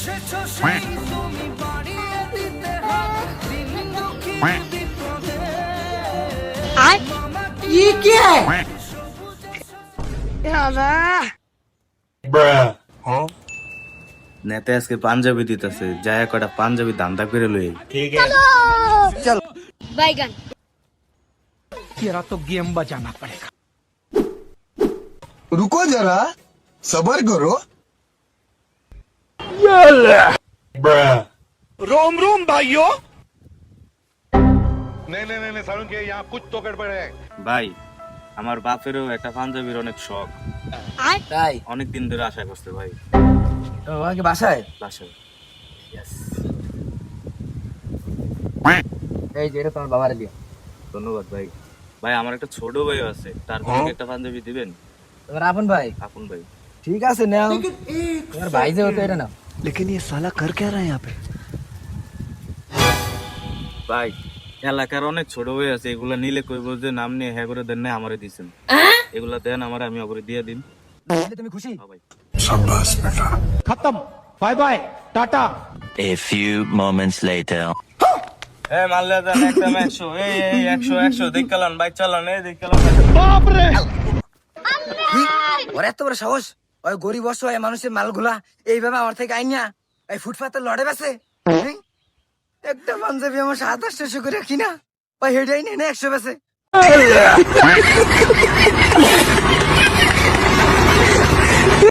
ये क्या है? নেতে আজকে পাঞ্জাবি দিতেছে, যায় কটা পাঞ্জাবি দান্দা করে লই। बैगन रुको जरा सबर करो। रोम रोम भाइयों। नहीं नहीं नहीं सारुण के यहाँ कुछ तो गड़बड़ है। ভাই আমার বাপেরও একটা পাঞ্জাবির অনেক শখ, তাই অনেক দিন ধরে আশা করছে ভাই। তোমাকে বাসায় বাসায় এই যে এটা তোমার বাবারে দিও। ধন্যবাদ ভাই। ভাই আমার একটা ছোট ভাই আছে, তার জন্য কি একটা পাঞ্জাবি দিবেন? তোমার আপন ভাই? আপন ভাই। ঠিক আছে নাও, তোমার ভাই যে হতো এটা নাও। लेकिन ये साला कर क्या रहा है यहाँ पे? ভাই এলাকার অনেক ছোট ভাই আছে, এগুলা নিলে কইব যে নাম নিয়ে হ্যাঁ করে দেন না আমারে দিছেন, এগুলা দেন আমারে, আমি ওপরে দিয়ে দিন। তাহলে তুমি খুশি? হ্যাঁ ভাই। शाबाश बेटा। खत्म। Bye bye tata. A few moments later. এই মারলে দেন একদম 100, এই 100 100 দেখ কালান ভাই, চালান এই দেখ কালান। बाप रे। ওর এত বড় সাহস, ওই গরিব অসহায় মানুষের মালগুলা এইভাবে আমার থেকে আইনা এই ফুটপাতে লড়ে বেছে। একটা পাঞ্জাবি আমার 2700 করে কিনা, ওই হেডাই নেই না 100 বেছে।